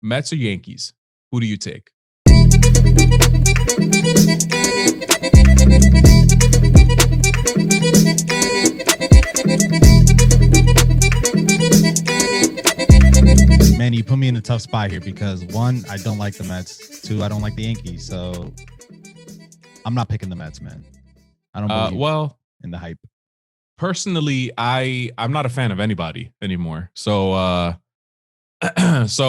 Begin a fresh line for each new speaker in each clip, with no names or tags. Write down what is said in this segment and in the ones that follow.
Mets or Yankees? Who do you take?
Man, you put me in a tough spot here because one, I don't like the Mets. Two, I don't like the Yankees. So I'm not picking the Mets, man. I don't believe in the hype.
Personally, I'm not a fan of anybody anymore. So that's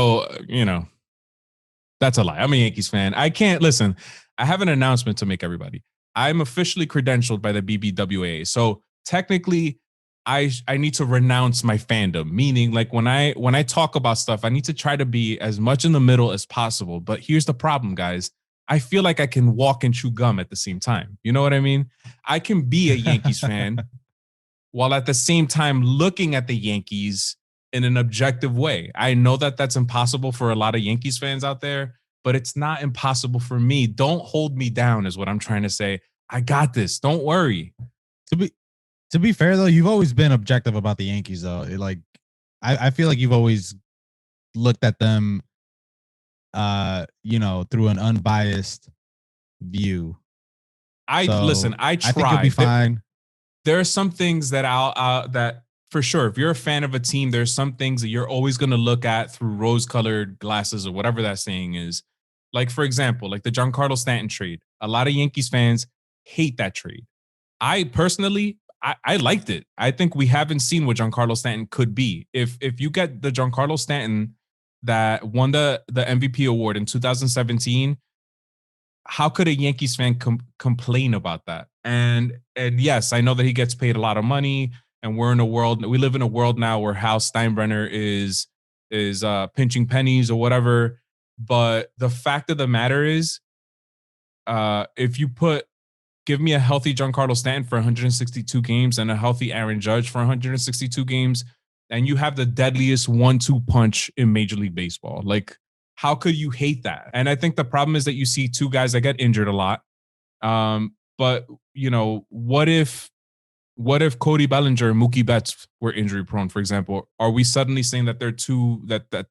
a lie. I'm a Yankees fan. I can't listen. I have an announcement to make, everybody. I'm officially credentialed by the BBWA. So technically, I need to renounce my fandom. Meaning, like when I talk about stuff, I need to try to be as much in the middle as possible. But here's the problem, guys. I feel like I can walk and chew gum at the same time. You know what I mean? I can be a Yankees fan while at the same time looking at the Yankees in an objective way. I know that that's impossible for a lot of Yankees fans out there, but it's not impossible for me. Don't hold me down is what I'm trying to say. I got this. Don't worry.
To be fair, though, you've always been objective about the Yankees, though. I feel like you've always looked at them, through an unbiased view.
I try.
I think you'll be fine.
There are some things that that for sure, if you're a fan of a team, there's some things that you're always going to look at through rose-colored glasses or whatever that saying is. Like, for example, like the Giancarlo Stanton trade. A lot of Yankees fans hate that trade. I personally, I liked it. I think we haven't seen what Giancarlo Stanton could be. If you get the Giancarlo Stanton that won the MVP award in 2017, how could a Yankees fan complain about that? And yes, I know that he gets paid a lot of money, and we live in a world now where Hal Steinbrenner is pinching pennies or whatever. But the fact of the matter is, if you give me a healthy Giancarlo Stanton for 162 games and a healthy Aaron Judge for 162 games, and you have the deadliest 1-2 punch in Major League Baseball, like, how could you hate that? And I think the problem is that you see two guys that get injured a lot. But what if Cody Bellinger and Mookie Betts were injury prone, for example? Are we suddenly saying that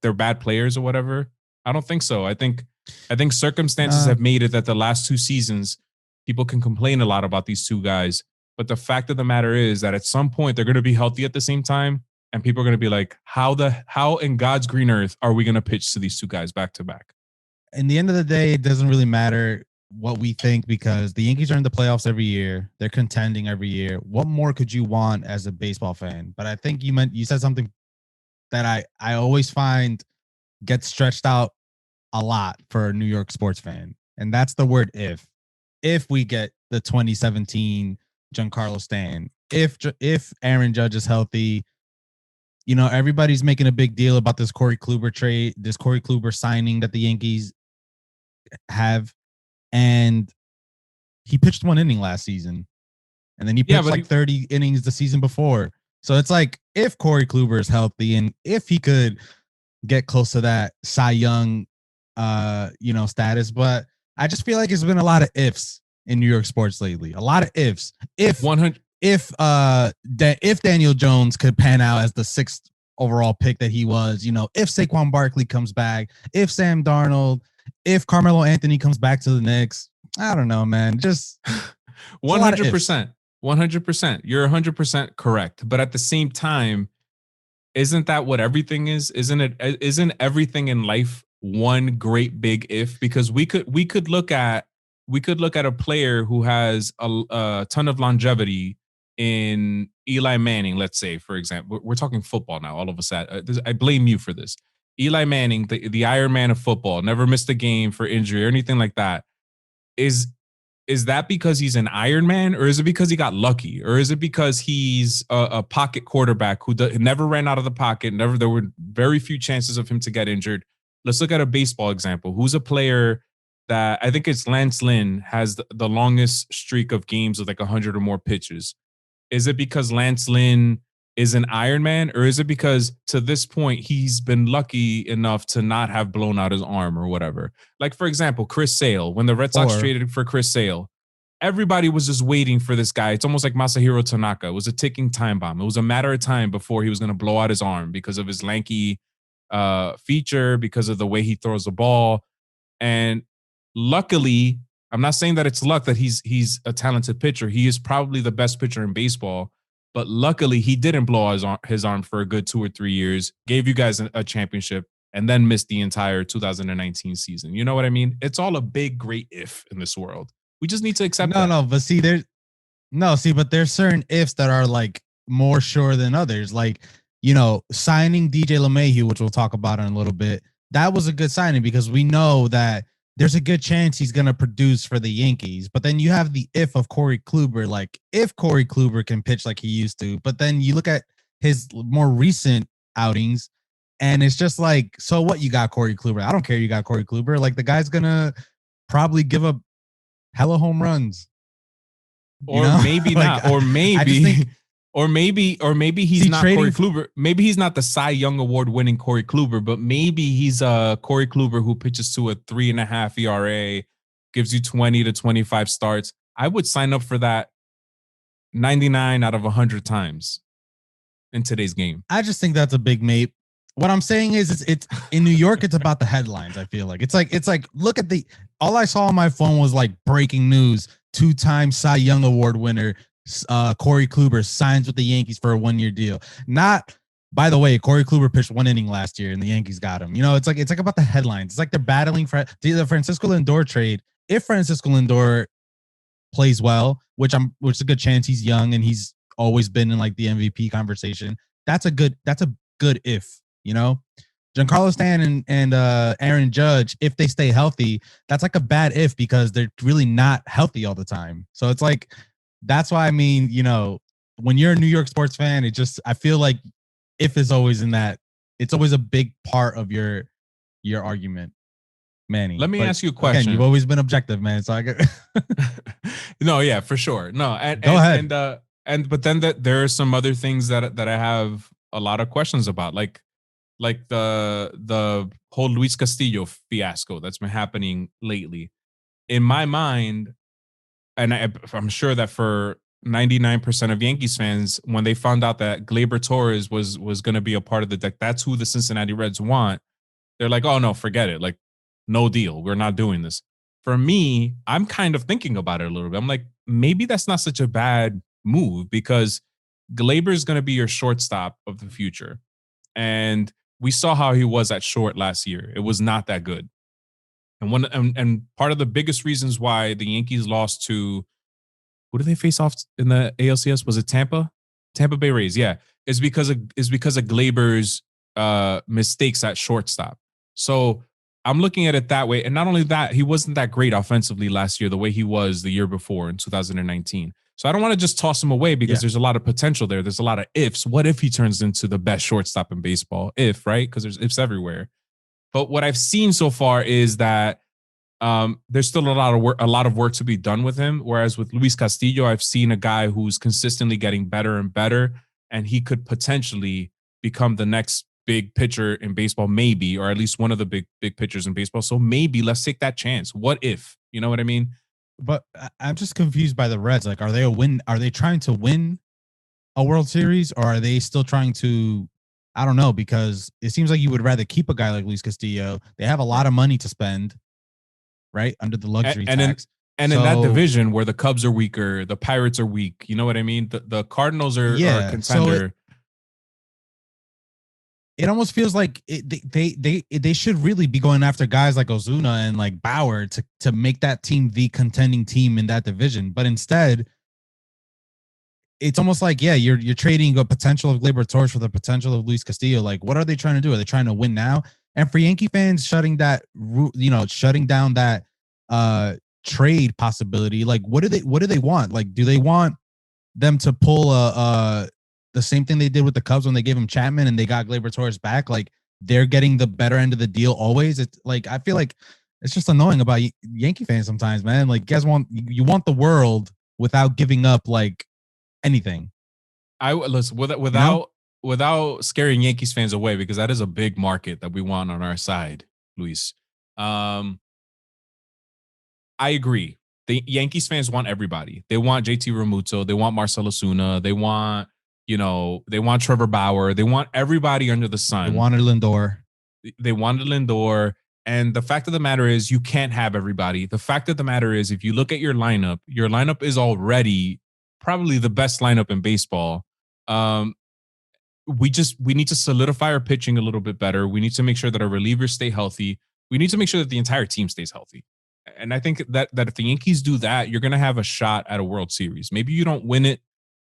they're bad players or whatever? I don't think so. I think circumstances have made it that the last two seasons, people can complain a lot about these two guys. But the fact of the matter is that at some point they're going to be healthy at the same time. And people are going to be like, how in God's green earth are we going to pitch to these two guys back to back?
In the end of the day, it doesn't really matter what we think because the Yankees are in the playoffs every year. They're contending every year. What more could you want as a baseball fan? But I think you said something that I always find gets stretched out a lot for a New York sports fan. And that's the word if. If we get the 2017 Giancarlo Stanton, if Aaron Judge is healthy, everybody's making a big deal about this Corey Kluber trade, this Corey Kluber signing that the Yankees have. And he pitched 1 inning last season. And then he pitched 30 innings the season before. So it's like, if Corey Kluber is healthy and if he could get close to that Cy Young, status. But I just feel like it's been a lot of ifs in New York sports lately. A lot of ifs. If Daniel Jones could pan out as the 6th overall pick that he was, if Saquon Barkley comes back, if Sam Darnold, if Carmelo Anthony comes back to the Knicks, I don't know, man. Just
100%. 100%. You're 100% correct. But at the same time, isn't that what everything is? Isn't everything in life one great big if? Because we could look at a player who has a ton of longevity in Eli Manning, let's say, for example. We're talking football now, all of a sudden. I blame you for this. Eli Manning, the Iron Man of football, never missed a game for injury or anything like that. Is that because he's an Iron Man, or is it because he got lucky, or is it because he's a pocket quarterback who never ran out of the pocket? There were very few chances of him to get injured. Let's look at a baseball example. Who's a player that I think it's Lance Lynn has the longest streak of games with like 100 or more pitches? Is it because Lance Lynn is an Iron Man, or is it because to this point he's been lucky enough to not have blown out his arm or whatever? Like, for example, Chris Sale, when the Red Sox traded for Chris Sale, everybody was just waiting for this guy. It's almost like Masahiro Tanaka. It was a ticking time bomb. It was a matter of time before he was going to blow out his arm because of his lanky feature, because of the way he throws the ball. And luckily, I'm not saying that it's luck that he's a talented pitcher. He is probably the best pitcher in baseball. But luckily, he didn't blow his arm for a good 2 or 3 years, gave you guys a championship, and then missed the entire 2019 season. You know what I mean? It's all a big, great if in this world. We just need to accept that.
No, but see, but there's certain ifs that are like more sure than others. Like, signing DJ LeMahieu, which we'll talk about in a little bit, that was a good signing because we know that there's a good chance he's going to produce for the Yankees. But then you have the if of Corey Kluber, like if Corey Kluber can pitch like he used to. But then you look at his more recent outings, and it's just like, so what, you got Corey Kluber? I don't care you got Corey Kluber. Like, the guy's going to probably give up hella home runs.
Or maybe like, not. Or maybe or maybe he's not Corey Kluber. Maybe he's not the Cy Young Award winning Corey Kluber, but maybe he's a Corey Kluber who pitches to a 3.5 ERA, gives you 20 to 25 starts. I would sign up for that 99 out of 100 times in today's game.
I just think that's a big mate. What I'm saying is it's in New York, it's about the headlines. I feel like it's like look at all I saw on my phone was like breaking news: 2-time Cy Young Award winner Corey Kluber signs with the Yankees for a 1-year deal. Not, by the way, Corey Kluber pitched 1 inning last year and the Yankees got him. It's like about the headlines. It's like they're battling for the Francisco Lindor trade. If Francisco Lindor plays well, which is a good chance, he's young and he's always been in like the MVP conversation. That's a good if. Giancarlo Stanton and Aaron Judge, if they stay healthy, that's like a bad if because they're really not healthy all the time. So it's like, that's why, I mean, when you're a New York sports fan, I feel like if is always in that, it's always a big part of your argument, Manny.
Let me ask you a question.
Again, you've always been objective, man. So I get
No, yeah, for sure. No,
go ahead.
But then there are some other things that I have a lot of questions about, like the whole Luis Castillo fiasco that's been happening lately. In my mind, and I'm sure that for 99% of Yankees fans, when they found out that Gleyber Torres was going to be a part of the deck, that's who the Cincinnati Reds want. They're like, oh no, forget it. Like, no deal. We're not doing this. For me, I'm kind of thinking about it a little bit. I'm like, maybe that's not such a bad move because Gleyber is going to be your shortstop of the future. And we saw how he was at short last year. It was not that good. And part of the biggest reasons why the Yankees lost to, who did they face off in the ALCS? Was it Tampa? Tampa Bay Rays, yeah. Is because of Gleyber's mistakes at shortstop. So I'm looking at it that way. And not only that, he wasn't that great offensively last year, the way he was the year before in 2019. So I don't want to just toss him away because there's a lot of potential there. There's a lot of ifs. What if he turns into the best shortstop in baseball? If, right? Because there's ifs everywhere. But what I've seen so far is that there's still a lot of work to be done with him. Whereas with Luis Castillo, I've seen a guy who's consistently getting better and better, and he could potentially become the next big pitcher in baseball, maybe, or at least one of the big pitchers in baseball. So maybe let's take that chance. What if? You know what I mean?
But I'm just confused by the Reds. Like, are they trying to win a World Series, or are they still trying to? I don't know, because it seems like you would rather keep a guy like Luis Castillo. They have a lot of money to spend, right, under the luxury tax.
In that division where the Cubs are weaker, the Pirates are weak. You know what I mean? The Cardinals are a contender.
So it almost feels like they should really be going after guys like Ozuna and like Bauer to make that team the contending team in that division. But instead, it's almost like, you're trading a potential of Gleyber Torres for the potential of Luis Castillo. Like, what are they trying to do? Are they trying to win now? And for Yankee fans, shutting down that trade possibility, like, what do they want? Like, do they want them to pull the same thing they did with the Cubs when they gave him Chapman and they got Gleyber Torres back? Like, they're getting the better end of the deal always. It's like, I feel like it's just annoying about Yankee fans sometimes, man. Like, you guys want the world without giving up like anything.
Listen, without scaring Yankees fans away, because that is a big market that we want on our side, Luis. I agree. The Yankees fans want everybody. They want JT Realmuto. They want Marcell Ozuna. They want Trevor Bauer. They want everybody under the sun.
They wanted Lindor.
They wanted Lindor. And the fact of the matter is, you can't have everybody. The fact of the matter is, if you look at your lineup is already probably the best lineup in baseball. Um, we need to solidify our pitching a little bit better. We need to make sure that our relievers stay healthy. We need to make sure that the entire team stays healthy. And I think that if the Yankees do that, you're going to have a shot at a World Series. Maybe you don't win it,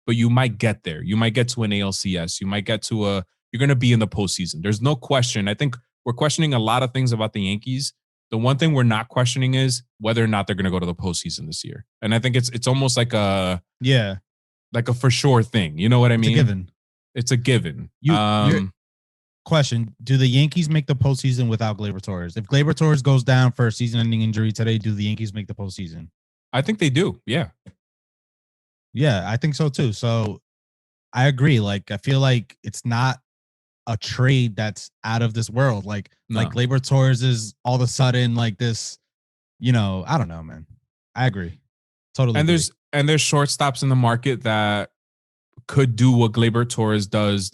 but you might get there. You might get to an ALCS. You might get to a. You're going to be in the postseason. There's no question. I think we're questioning a lot of things about the Yankees. The one thing we're not questioning is whether or not they're going to go to the postseason this year. And I think it's almost like a for sure thing. You know what I mean?
It's a given.
It's a given.
Question: do the Yankees make the postseason without Gleyber Torres? If Gleyber Torres goes down for a season-ending injury today, do the Yankees make the postseason?
I think they do. Yeah.
Yeah, I think so too. So I agree. Like, I feel like it's not a trade that's out of this world. Like Gleyber Torres is all of a sudden like this. I don't know, man. I agree. Totally.
And
agree.
there's shortstops in the market that could do what Gleyber Torres does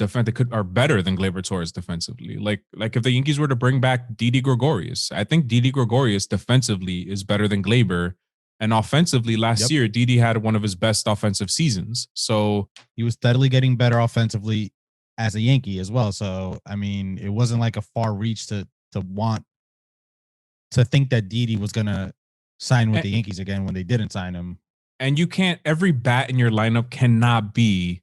are better than Gleyber Torres defensively. Like if the Yankees were to bring back Didi Gregorius, I think Didi Gregorius defensively is better than Gleyber. And offensively, last year, Didi had one of his best offensive seasons. So
he was steadily getting better offensively as a Yankee as well. So, I mean, it wasn't like a far reach to want to think that Didi was going to sign with the Yankees again when they didn't sign him.
And you can't, every bat in your lineup cannot be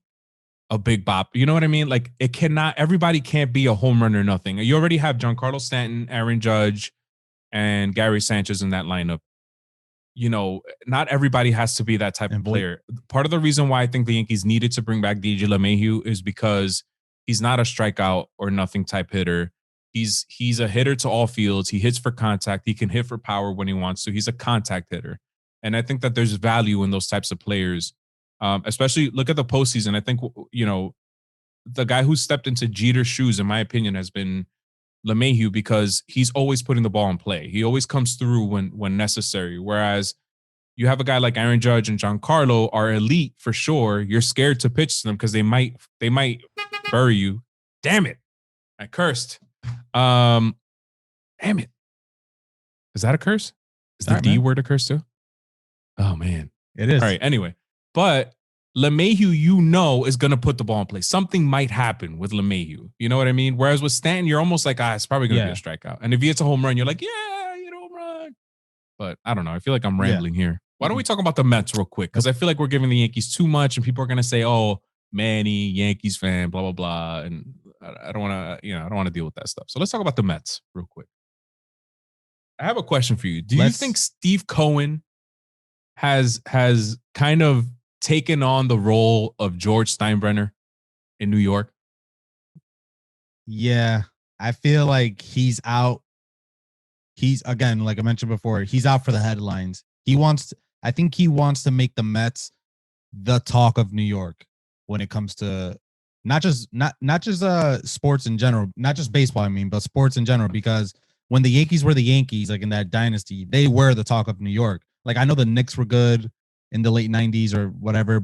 a big bop. You know what I mean? Like, it cannot, everybody can't be a home run or nothing. You already have Giancarlo Stanton, Aaron Judge, and Gary Sanchez in that lineup. Not everybody has to be that type of player. Part of the reason why I think the Yankees needed to bring back DJ LeMahieu is because he's not a strikeout or nothing type hitter. He's a hitter to all fields. He hits for contact. He can hit for power when he wants to. He's a contact hitter. And I think that there's value in those types of players. Especially look at the postseason. I think, the guy who stepped into Jeter's shoes, in my opinion, has been LeMahieu, because he's always putting the ball in play. He always comes through when necessary. Whereas you have a guy like Aaron Judge and Giancarlo are elite for sure. You're scared to pitch to them because they might bury you. Damn it. I cursed. Damn it. Is that a curse? Is the D word a curse too? Oh man.
It is.
All right. Anyway, but LeMahieu, is going to put the ball in play. Something might happen with LeMahieu. You know what I mean? Whereas with Stanton, you're almost like, it's probably going to be a strikeout. And if he hits a home run, you're like, home run. But I don't know. I feel like I'm rambling here. Why don't we talk about the Mets real quick? Because I feel like we're giving the Yankees too much, and people are going to say, "Oh, Manny, Yankees fan, blah blah blah," and I don't want to, I don't want to deal with that stuff. So let's talk about the Mets real quick. I have a question for you. Do you think Steve Cohen has kind of taken on the role of George Steinbrenner in New York?
Yeah, I feel like he's out. He's, again, like I mentioned before, he's out for the headlines. I think he wants to make the Mets the talk of New York when it comes to not just sports in general, not just baseball, I mean, but sports in general, because when the Yankees were the Yankees, like in that dynasty, they were the talk of New York. Like, I know the Knicks were good in the late 90s or whatever,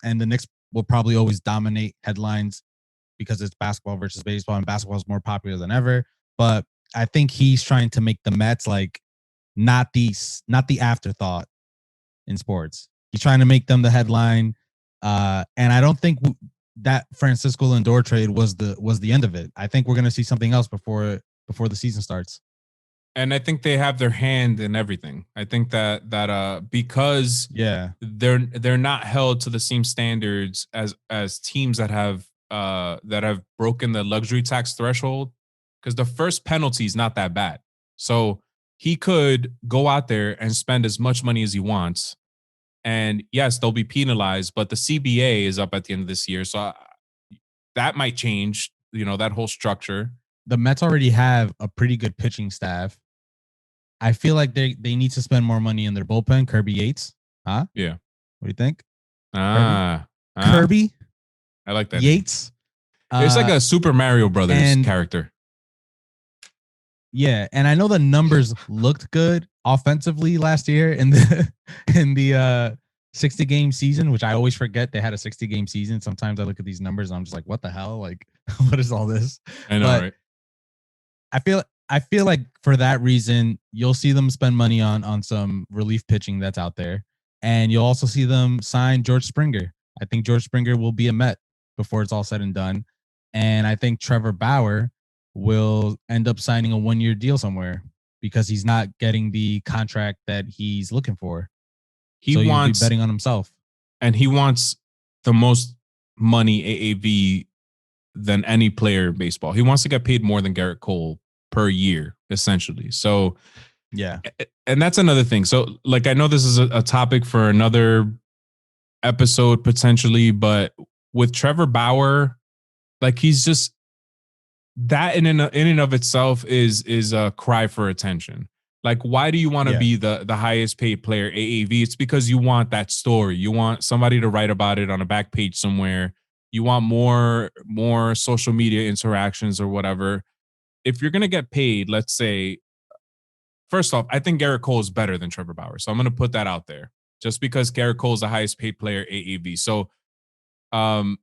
and the Knicks will probably always dominate headlines because it's basketball versus baseball, and basketball is more popular than ever. But I think he's trying to make the Mets like not the afterthought in sports. He's trying to make them the headline. And I don't think that Francisco Lindor trade was the end of it. I think we're going to see something else before the season starts.
And I think they have their hand in everything. I think that because they're not held to the same standards as teams that have broken the luxury tax threshold, because the first penalty is not that bad. So he could go out there and spend as much money as he wants. And yes, they'll be penalized, but the CBA is up at the end of this year. So that might change, that whole structure.
The Mets already have a pretty good pitching staff. I feel like they need to spend more money in their bullpen. Kirby Yates. Huh?
Yeah.
What do you think?
Kirby? I like that.
Yates.
It's like a Super Mario Brothers character.
Yeah, and I know the numbers looked good offensively last year in the 60-game season, which I always forget they had a 60-game season. Sometimes I look at these numbers and I'm just like, what the hell? Like, what is all this?
I know, right?
I feel like for that reason, you'll see them spend money on some relief pitching that's out there, and you'll also see them sign George Springer. I think George Springer will be a Met before it's all said and done, and I think Trevor Bauer will end up signing a 1 year deal somewhere because he's not getting the contract that he's looking for.
He
So you'll be
wants
betting on himself.
and he wants the most money AAV than any player in baseball. He wants to get paid more than Garrett Cole per year, essentially. So,
Yeah,
and that's another thing. So, like, I know this is a topic for another episode potentially, but with Trevor Bauer, like, he's just that in and of itself is a cry for attention. Like, why do you want to
yeah,
be the highest paid player AAV? It's because you want that story. You want somebody to write about it on a back page somewhere. You want more social media interactions or whatever. If you're gonna get paid, let's say, first off, I think Garrett Cole is better than Trevor Bauer. So I'm gonna put that out there. Just because Garrett Cole is the highest paid player AAV. So um,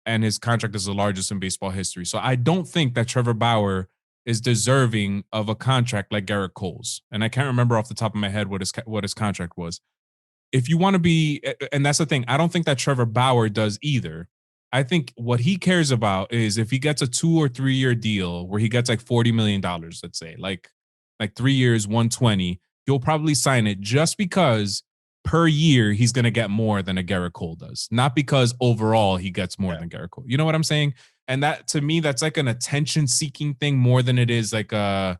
and his contract is the largest in baseball history. So I don't think that Trevor Bauer is deserving of a contract like Garrett Cole's. And I can't remember off the top of my head what his contract was. If you want to be, and that's the thing, I don't think that Trevor Bauer does either. I think what he cares about is if he gets a 2 or 3 year deal where he gets like $40 million, let's say, like 3 years, 120, he'll probably sign it just because per year he's going to get more than a Garrett Cole does, not because overall he gets more
yeah,
than Garrett Cole. You know what I'm saying? And that to me, that's like an attention seeking thing more than it is like a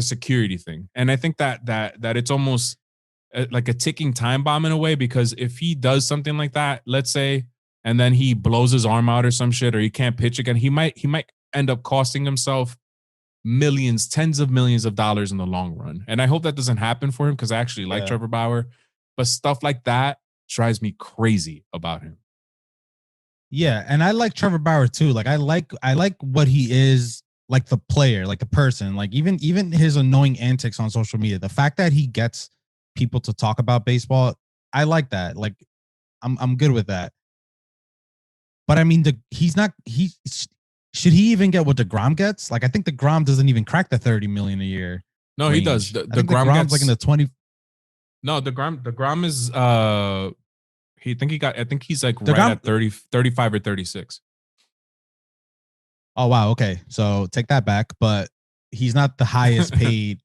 security thing. And I think that it's almost like a ticking time bomb in a way, because if he does something like that, let's say, and then he blows his arm out or some shit, or he can't pitch again, he might end up costing himself millions, tens of millions of dollars in the long run. And I hope that doesn't happen for him because I actually like
yeah.
Trevor Bauer, but stuff like that drives me crazy about him.
Yeah, and I like Trevor Bauer too. Like I like what he is, like the player, like the person, like even his annoying antics on social media. The fact that he gets people to talk about baseball, I like that. Like I'm good with that. But I mean, he's not he should he even get what DeGrom gets? Like I think DeGrom doesn't even crack the 30 million a year
No, he does.
range.
The,
I think
Grom
DeGrom's like in
gets
the 20.
no, the Grom is I think he's like right
DeGrom.
at 30, 35 or 36.
Oh wow, okay. So take that back, but he's not the highest paid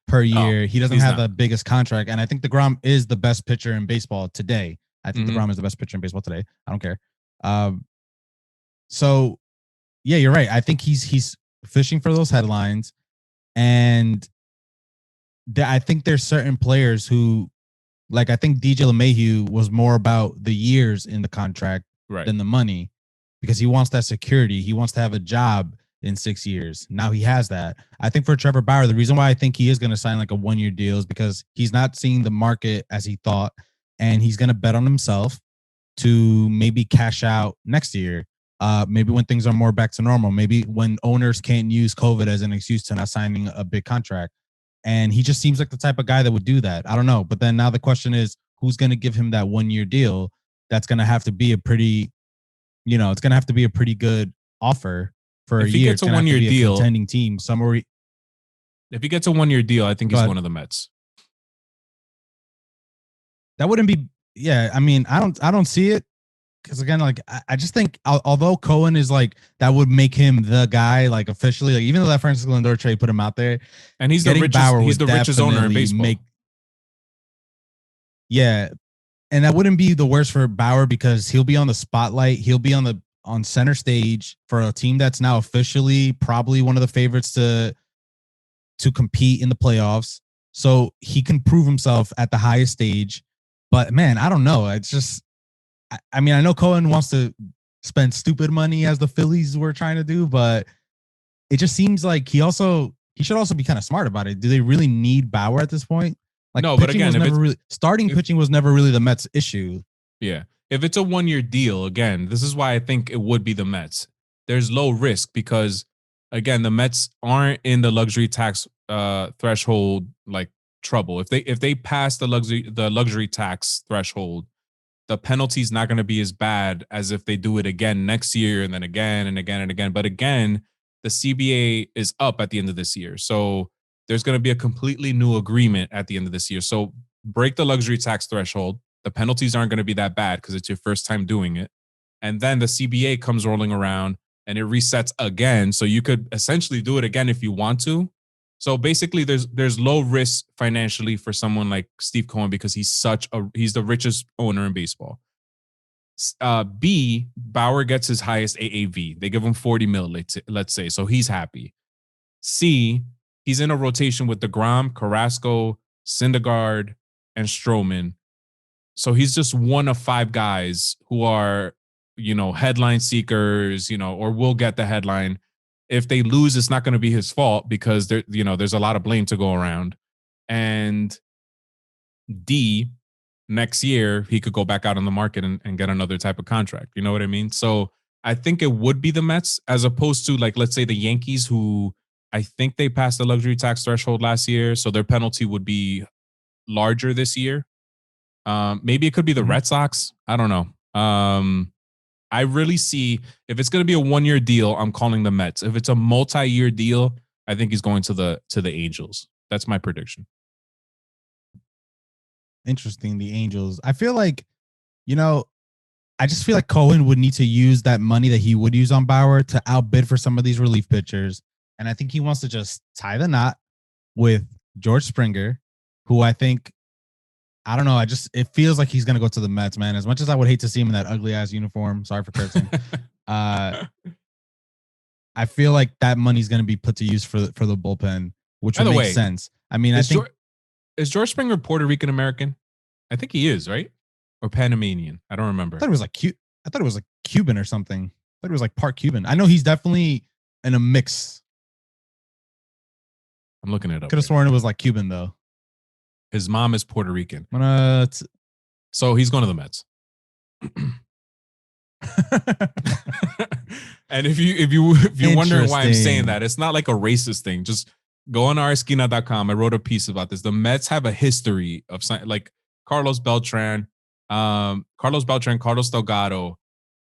per
No,
year. He doesn't
he's
have
not.
the biggest contract, and I think DeGrom is the best pitcher in baseball today. I think
Mm-hmm.
DeGrom is the best pitcher in baseball today. I don't care. Um, so yeah, you're right. I think he's fishing for those headlines, and I think there's certain players who, like I think DJ LeMahieu was more about the years in the contract
Right.
than the money because he wants that security. He wants to have a job in 6 years. Now he has that. I think for Trevor Bauer, the reason why I think he is going to sign like a 1 year deal is because he's not seeing the market as he thought, and he's going to bet on himself to maybe cash out next year. Maybe when things are more back to normal, maybe when owners can't use COVID as an excuse to not signing a big contract. And he just seems like the type of guy that would do that. I don't know. But then now the question is, who's going to give him that 1 year deal? That's going to have to be a pretty, it's going to have to be a pretty good offer for a
If he
year.
gets
It's
a
going to have to
1 year
be a
deal,
contending team somewhere.
if he gets a 1 year deal, I think he's
But
one of the Mets.
that wouldn't be, yeah. I mean, I don't see it because again, like I just think although Cohen is like that would make him the guy, like officially, like even though that Francisco Lindor trade put him out there,
And
getting Bauer
he's
would
the richest owner in
definitely
baseball.
make, yeah, and that wouldn't be the worst for Bauer because he'll be on the spotlight. He'll be on center stage for a team that's now officially probably one of the favorites to compete in the playoffs. So he can prove himself at the highest stage. But man, I don't know. It's just, I mean, I know Cohen wants to spend stupid money as the Phillies were trying to do, but it just seems like he should also be kind of smart about it. Do they really need Bauer at this point? Like
No, but
pitching
again,
was never really starting pitching was never really the Mets' issue.
yeah, if it's a 1 year deal, again, this is why I think it would be the Mets. There's low risk because again, the Mets aren't in the luxury tax threshold like trouble. If they pass the luxury tax threshold, the penalty's not going to be as bad as if they do it again next year and then again and again and again. But again, the CBA is up at the end of this year. So there's going to be a completely new agreement at the end of this year. So break the luxury tax threshold. The penalties aren't going to be that bad because it's your first time doing it. And then the CBA comes rolling around and it resets again. So you could essentially do it again if you want to. So basically there's low risk financially for someone like Steve Cohen because he's the richest owner in baseball. B, Bauer gets his highest AAV. They give him 40 mil, let's say. So he's happy. C, he's in a rotation with DeGrom, Carrasco, Syndergaard, and Stroman. So he's just one of 5 guys who are, headline seekers, or will get the headline. If they lose, it's not going to be his fault because there's a lot of blame to go around. And D, next year, he could go back out on the market and get another type of contract. You know what I mean? So I think it would be the Mets as opposed to, like, let's say the Yankees, who I think they passed the luxury tax threshold last year. So their penalty would be larger this year. Maybe it could be the Red Sox. I don't know. I really see if it's going to be a 1-year deal, I'm calling the Mets. If it's a multi-year deal, I think he's going to the Angels. That's my prediction.
Interesting, the Angels. I feel like, I just feel like Cohen would need to use that money that he would use on Bauer to outbid for some of these relief pitchers. And I think he wants to just tie the knot with George Springer, who I think, I don't know. It feels like he's going to go to the Mets, man. As much as I would hate to see him in that ugly ass uniform. Sorry for cursing. I feel like that money's going to be put to use for the bullpen, which would make sense. I mean, is
George Springer Puerto Rican American? I think he is, right? Or Panamanian. I don't remember.
I thought it was like Cuban or something. I thought it was like part Cuban. I know he's definitely in a mix.
I'm looking it up.
Could have sworn it was like Cuban though.
His mom is Puerto Rican.
So
he's going to the Mets. And if you're wondering why I'm saying that, it's not like a racist thing. Just go on ouresquina.com. I wrote a piece about this. The Mets have a history of like Carlos Beltran, Carlos Delgado,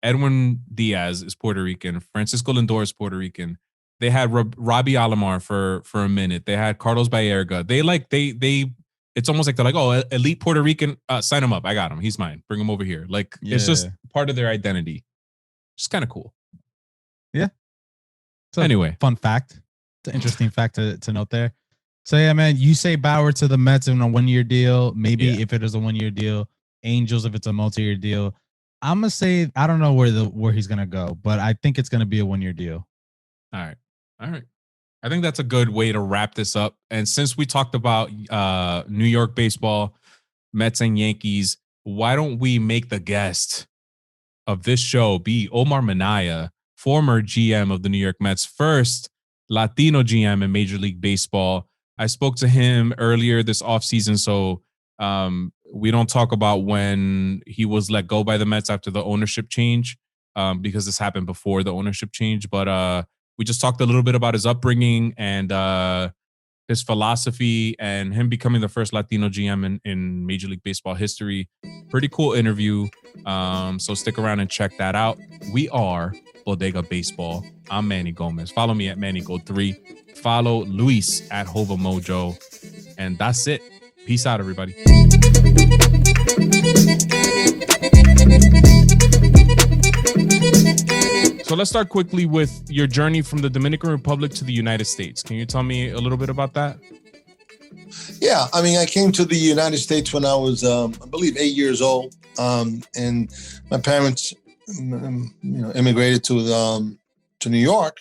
Edwin Diaz is Puerto Rican, Francisco Lindor is Puerto Rican. They had Robbie Alomar for a minute. They had Carlos Baerga. They it's almost like they're like, oh, elite Puerto Rican, sign him up. I got him. He's mine. Bring him over here. Like, It's just part of their identity. It's kind of cool.
Yeah.
So anyway,
fun fact. It's an interesting fact to note there. So yeah, man, you say Bauer to the Mets in a 1-year deal. Maybe if it is a 1-year deal, Angels if it's a multi-year deal. I'm gonna say I don't know where he's gonna go, but I think it's gonna be a 1-year deal.
All right. I think that's a good way to wrap this up. And since we talked about New York baseball, Mets and Yankees, why don't we make the guest of this show be Omar Minaya, former GM of the New York Mets, first Latino GM in Major League Baseball. I spoke to him earlier this offseason, so we don't talk about when he was let go by the Mets after the ownership change, because this happened before the ownership change. But we just talked a little bit about his upbringing and his philosophy and him becoming the first Latino GM in Major League Baseball history. Pretty cool interview. So stick around and check that out. We are Bodega Baseball. I'm Manny Gomez. Follow me at MannyGo3. Follow Luis at Hova Mojo. And that's it. Peace out, everybody. So let's start quickly with your journey from the Dominican Republic to the United States. Can you tell me a little bit about that?
Yeah, I mean, I came to the United States when I was, I believe, 8 years old, and my parents, immigrated to New York.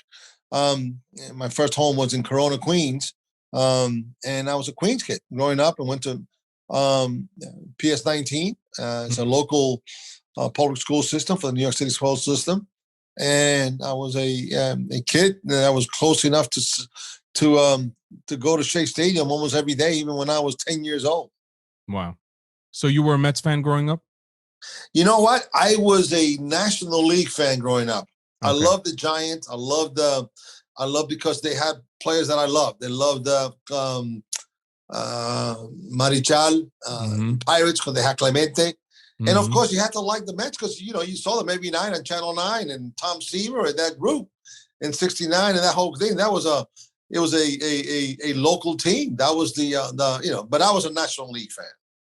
My first home was in Corona, Queens, and I was a Queens kid growing up and went to PS19. It's a local public school system for the New York City school system. And I was a kid that was close enough to go to Shea Stadium almost every day, even when I was 10 years old.
Wow. So you were a Mets fan growing up?
You know what? I was a National League fan growing up. Okay. I loved the Giants. I loved because they had players that I loved. They loved Marichal, Pirates, because they had Clemente. And of course, you had to like the Mets because you saw them every night on Channel 9 and Tom Seaver and that group. in '69 and that whole thing. It was a local team. That was but I was a National League fan.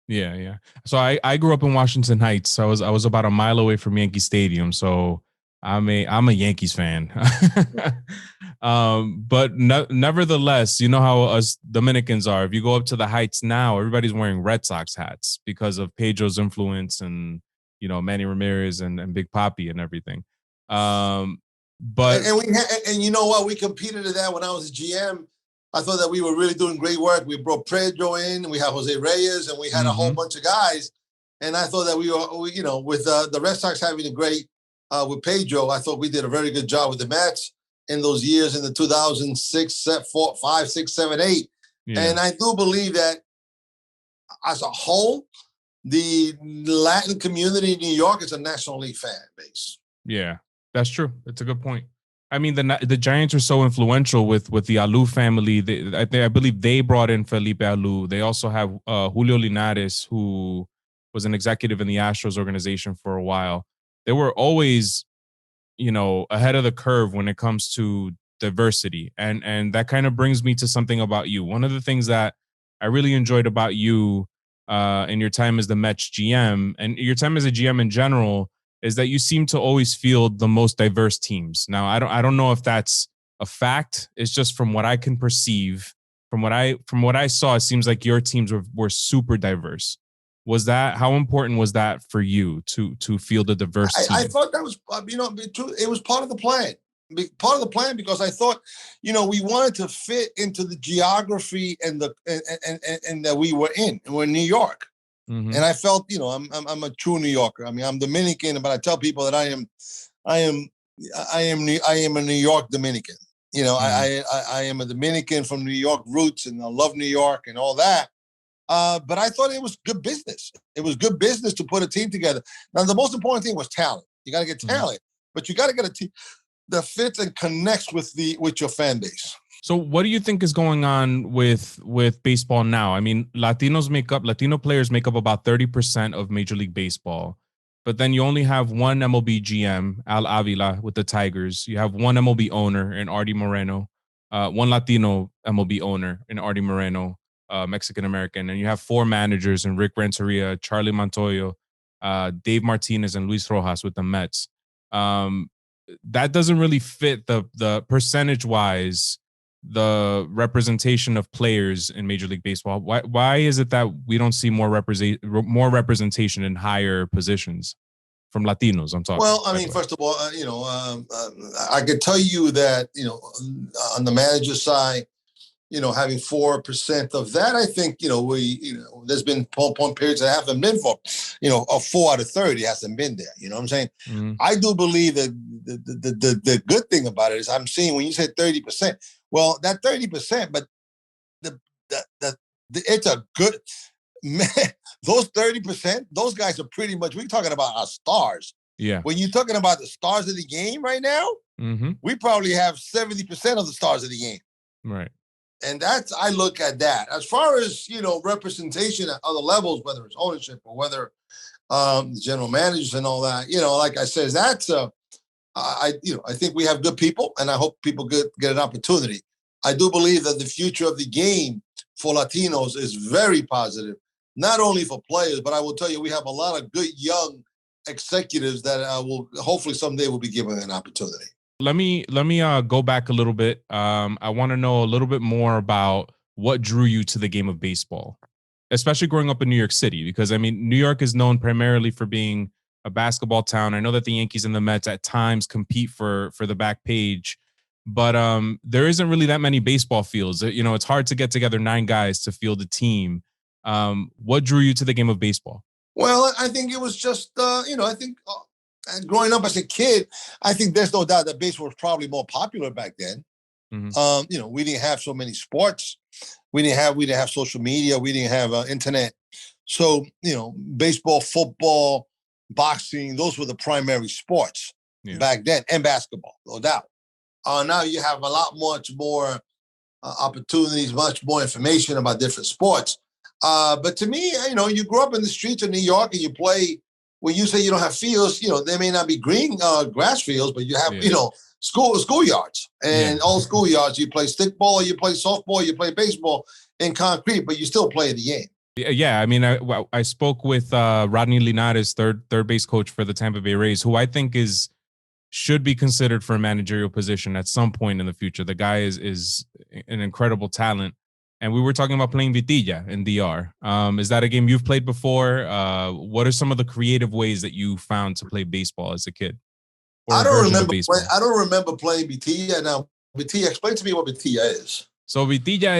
Yeah, yeah. So I grew up in Washington Heights. I was about a mile away from Yankee Stadium. So I'm a Yankees fan. But nevertheless, you know how us Dominicans are. If you go up to the Heights now, everybody's wearing Red Sox hats because of Pedro's influence and Manny Ramirez and Big Papi and everything. But
and you know what? We competed in that when I was a GM. I thought that we were really doing great work. We brought Pedro in, we had Jose Reyes, and we had a whole bunch of guys. And I thought that we with the Red Sox having a great with Pedro, I thought we did a very good job with the Mets in those years in the 2006, 4, 5, 6, 7, 8. Yeah. And I do believe that as a whole, the Latin community in New York is a National League fan base.
Yeah, that's true. That's a good point. I mean, the Giants are so influential with the Alou family. I believe they brought in Felipe Alou. They also have Julio Linares, who was an executive in the Astros organization for a while. They were always, ahead of the curve when it comes to diversity. And that kind of brings me to something about you. One of the things that I really enjoyed about you in your time as the Mets GM and your time as a GM in general is that you seem to always field the most diverse teams. Now, I don't know if that's a fact. It's just from what I can perceive, from what I saw, it seems like your teams were super diverse. How important was that for you to field a diverse team?
I thought that was, it was part of the plan. Part of the plan because I thought, we wanted to fit into the geography and that we were in, and we're in New York. Mm-hmm. And I felt, I'm a true New Yorker. I mean, I'm Dominican, but I tell people that I am a New York Dominican. Mm-hmm. I am a Dominican from New York roots, and I love New York and all that. But I thought it was good business. It was good business to put a team together. Now, the most important thing was talent. You got to get talent, but you got to get a team that fits and connects with your fan base.
So what do you think is going on with baseball now? I mean, Latino players make up about 30% of Major League Baseball, but then you only have one MLB GM, Al Avila, with the Tigers. You have one MLB owner in Artie Moreno, one Latino MLB owner in Artie Moreno, Mexican-American, and you have 4 managers in Rick Renteria, Charlie Montoyo, Dave Martinez, and Luis Rojas with the Mets. That doesn't really fit the percentage-wise the representation of players in Major League Baseball. Why is it that we don't see more representation in higher positions from Latinos? I'm talking.
Well, I mean, first of all, I could tell you that on the manager side, having 4% of that, I think there's been point periods that haven't been for a 4 out of 30 hasn't been there. You know what I'm saying? Mm-hmm. I do believe that the good thing about it is I'm seeing when you say 30%. Well, that 30%, but it's a good man. Those 30%, those guys are pretty much. We're talking about our stars.
Yeah.
When you're talking about the stars of the game right now, we probably have 70% of the stars of the game.
Right.
And I look at that. As far as, representation at other levels, whether it's ownership or whether the general managers and all that, like I said, that's I think we have good people, and I hope people get an opportunity. I do believe that the future of the game for Latinos is very positive, not only for players, but I will tell you, we have a lot of good young executives that will hopefully someday will be given an opportunity.
Let me go back a little bit. I want to know a little bit more about what drew you to the game of baseball, especially growing up in New York City, because I mean, New York is known primarily for being a basketball town. I know that the Yankees and the Mets at times compete for the back page, but there isn't really that many baseball fields. It's hard to get together 9 guys to field a team. What drew you to the game of baseball?
Well, I think it was just, I think growing up as a kid, I think there's no doubt that baseball was probably more popular back then. Mm-hmm. We didn't have so many sports. We didn't have social media. We didn't have internet. So, baseball, football, boxing, those were the primary sports back then, and basketball, no doubt. Now you have much more opportunities, much more information about different sports. But to me, you grew up in the streets of New York and you play, when you say you don't have fields, they may not be green grass fields, but you have, schoolyards. And all schoolyards, you play stickball, you play softball, you play baseball in concrete, but you still play the game.
Yeah, I mean, I spoke with Rodney Linares, third base coach for the Tampa Bay Rays, who I think should be considered for a managerial position at some point in the future. The guy is an incredible talent. And we were talking about playing Vitilla in DR. Is that a game you've played before? What are some of the creative ways that you found to play baseball as a kid?
I don't remember playing Vitilla. Now, Vitilla, explain to me what Vitilla is.
So Vitilla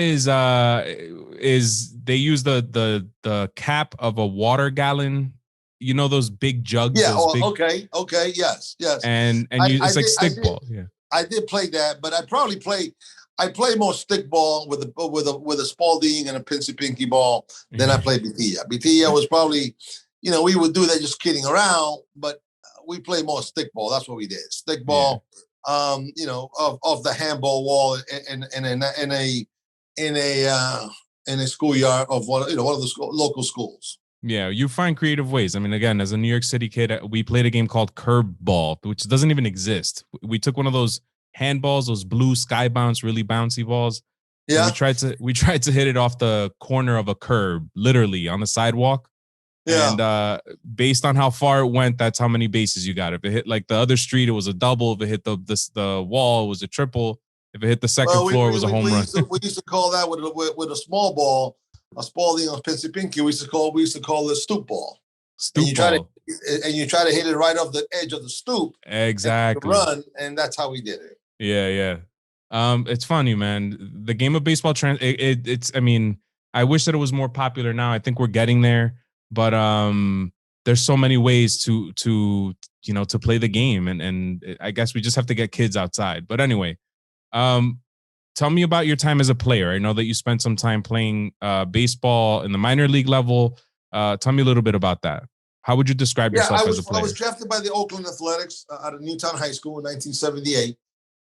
is they use the cap of a water gallon. You know those big jugs.
Yeah. Okay. Yes.
And it's like stickball. Yeah.
I did play that, but I play more stickball with a Spalding and a Pinky ball than I played Vitilla. Vitilla was probably, we would do that just kidding around, but we play more stickball. That's what we did. Stickball, off the handball wall in a schoolyard of one of the local schools.
Yeah, you find creative ways. I mean, again, as a New York City kid, we played a game called curb ball, which doesn't even exist. We took one of those handballs, those blue sky bounce, really bouncy balls.
Yeah.
We tried to hit it off the corner of a curb, literally on the sidewalk. Yeah. And based on how far it went, that's how many bases you got. If it hit like the other street, it was a double. If it hit the wall, it was a triple. If it hit the second floor, it was a home run.
We used to call that with a small ball, a Spalding or Pinky. We used to call it stoop ball. And you try to hit it right off the edge of the stoop.
Exactly.
Run, and that's how we did it.
Yeah. It's funny, man. The game of baseball, it's. I mean, I wish that it was more popular now. I think we're getting there, but there's so many ways to play the game, and I guess we just have to get kids outside. But anyway, tell me about your time as a player. I know that you spent some time playing baseball in the minor league level. Tell me a little bit about that. How would you describe yourself as a player?
I was drafted by the Oakland Athletics out of Newtown High School in 1978.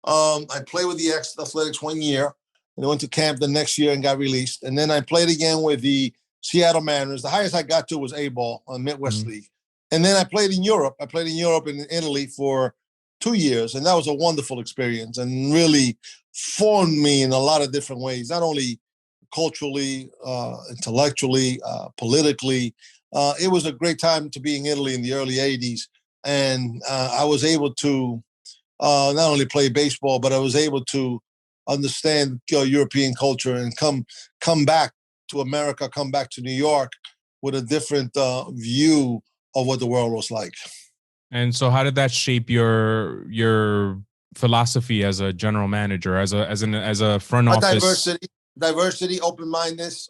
I played with the Athletics 1 year, and I went to camp the next year and got released. And then I played again with the Seattle Mariners. The highest I got to was A-ball on Midwest League. And then I played in Europe. I played in Europe and in Italy for 2 years, and that was a wonderful experience and really formed me in a lot of different ways, not only culturally, intellectually, politically. It was a great time to be in Italy in the early 80s. And I was able to not only play baseball, but I was able to understand European culture and come back to America, come back to New York with a different view of what the world was like.
And so how did that shape your philosophy as a general manager, as a front office?
Diversity, open-mindedness,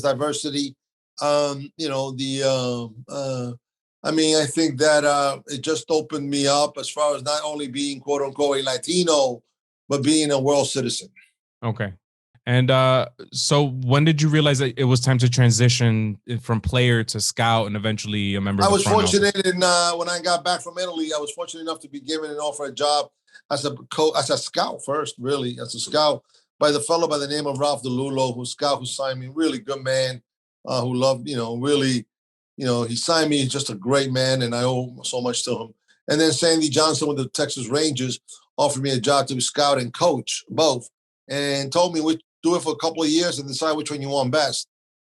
diversity. I think that it just opened me up as far as not only being quote unquote a Latino, but being a world citizen.
Okay. And so when did you realize that it was time to transition from player to scout and eventually a member of the front office?
I was fortunate when I got back from Italy, I was fortunate enough to be given an offer a job as a scout first, really, as a scout by the fellow by the name of Ralph DeLulo, who signed me, really good man, who loved, he signed me, just a great man, and I owe so much to him. And then Sandy Johnson with the Texas Rangers offered me a job to be scout and coach, both, and told me we do it for a couple of years and decide which one you want best.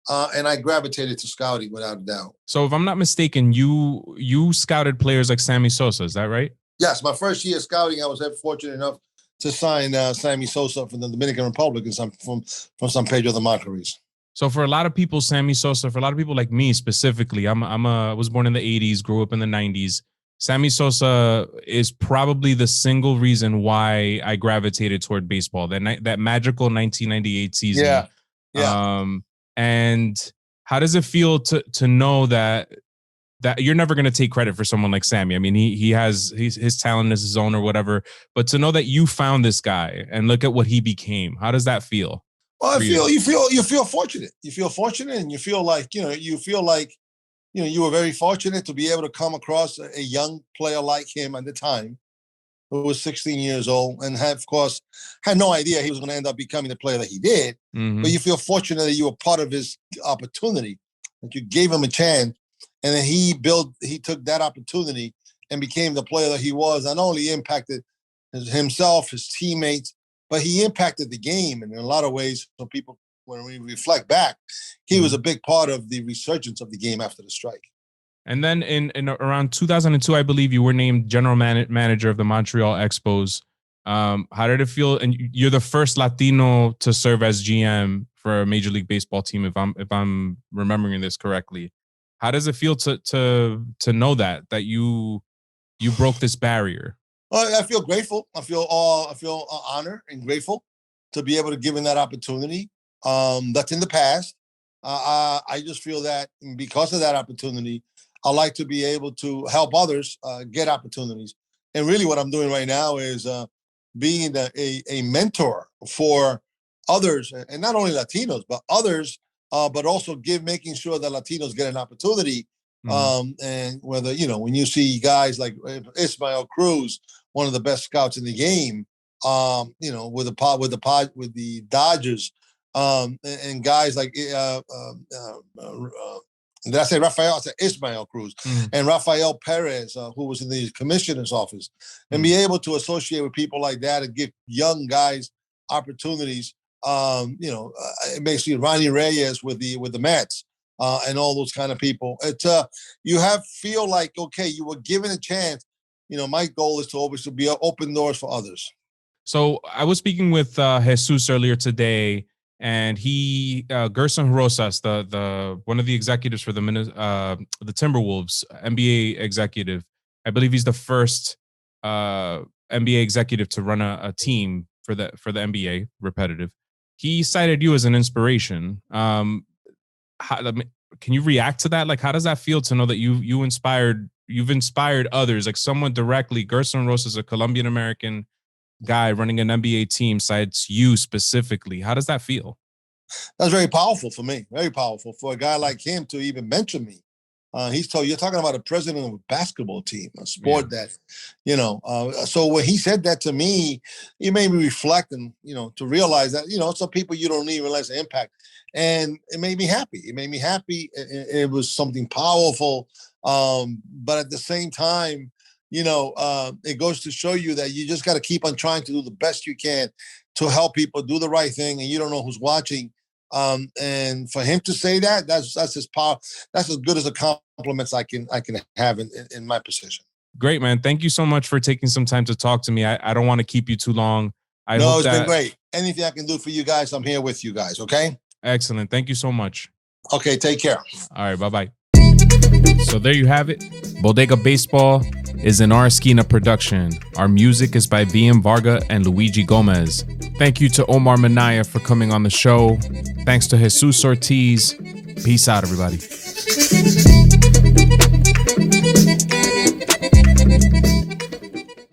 And I gravitated to scouting without a doubt.
So if I'm not mistaken, you scouted players like Sammy Sosa, is that right?
Yes, my first year scouting, I was fortunate enough to sign Sammy Sosa from the Dominican Republic and from San Pedro de Macorís.
So for a lot of people, Sammy Sosa, for a lot of people like me specifically, I was born in the 80s, grew up in the 90s. Sammy Sosa is probably the single reason why I gravitated toward baseball. That magical 1998 season.
Yeah.
And how does it feel to know that you're never going to take credit for someone like Sammy? I mean, his talent is his own or whatever, but to know that you found this guy and look at what he became, how does that feel?
Well, you feel fortunate. You feel fortunate, and you feel like you were very fortunate to be able to come across a young player like him at the time, who was 16 years old, and had no idea he was going to end up becoming the player that he did. Mm-hmm. But you feel fortunate that you were part of his opportunity, that you gave him a chance, and then he took that opportunity and became the player that he was, and only impacted himself, his teammates, but he impacted the game. And in a lot of ways, some people, when we reflect back, he was a big part of the resurgence of the game after the strike.
And then in around 2002, I believe you were named general manager of the Montreal Expos. How did it feel? And you're the first Latino to serve as GM for a Major League Baseball team, if I'm remembering this correctly. How does it feel to know that you broke this barrier?
I feel grateful. I feel honored and grateful to be able to give him that opportunity. That's in the past. I just feel that because of that opportunity, I like to be able to help others get opportunities. And really what I'm doing right now is being a mentor for others, and not only Latinos, but others, but also making sure that Latinos get an opportunity. And whether, when you see guys like Ismael Cruz, one of the best scouts in the game, with the Dodgers, and guys like did I say Rafael? I said Ismael Cruz and Rafael Perez, who was in the commissioner's office, and be able to associate with people like that and give young guys opportunities. Basically Ronnie Reyes with the Mets, and all those kind of people. It's feel like, okay, you were given a chance. My goal is to always be open doors for others.
So I was speaking with Jesus earlier today, and he Gerson Rosas, the one of the executives for the Timberwolves, NBA executive. I believe he's the first NBA executive to run a team for the NBA, repetitive. He cited you as an inspiration. Can you react to that? Like, how does that feel to know that you've inspired others? Like someone directly, Gerson Rosas, a Colombian American guy running an NBA team, cites you specifically. How does that feel?
That's very powerful for me. Very powerful for a guy like him to even mention me. You're talking about a president of a basketball team, a sport that, so when he said that to me, it made me reflect and, to realize that, some people you don't even realize the impact. And it made me happy. It was something powerful. But at the same time, it goes to show you that you just got to keep on trying to do the best you can to help people do the right thing, and you don't know who's watching. And for him to say that's his power. That's as good as a compliments I can have in my position.
Great, man. Thank you so much for taking some time to talk to me. I don't want to keep you too long.
It's been great. Anything I can do for you guys, I'm here with you guys. Okay.
Excellent. Thank you so much.
Okay. Take care.
All right. Bye-bye. So there you have it. Bodega Baseball is an R Esquina production. Our music is by VM Varga and Luigi Gomez. Thank you to Omar Minaya for coming on the show. Thanks to Jesus Ortiz. Peace out, everybody.